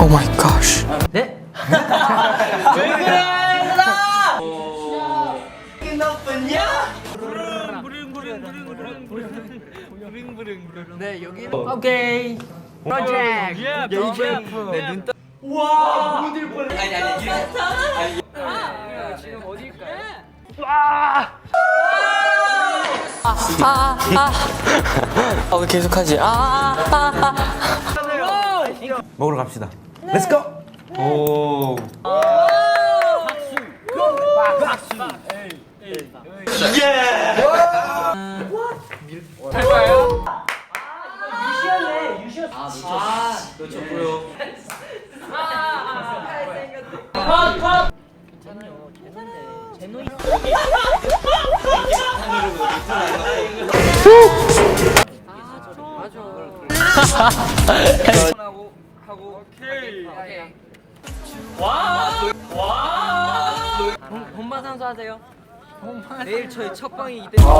오 마이 gosh. 네? 왜 그래? 네 여기는 오케이 프로젝트 내눈 떠. 와 어딜 뻔. 아니 지금 어딜까요? 왜 계속하지? 먹으러 갑시다. Let's go. 오. 할까요? 본반 선수 하세요. 내일 저희 첫 방이기 때문에.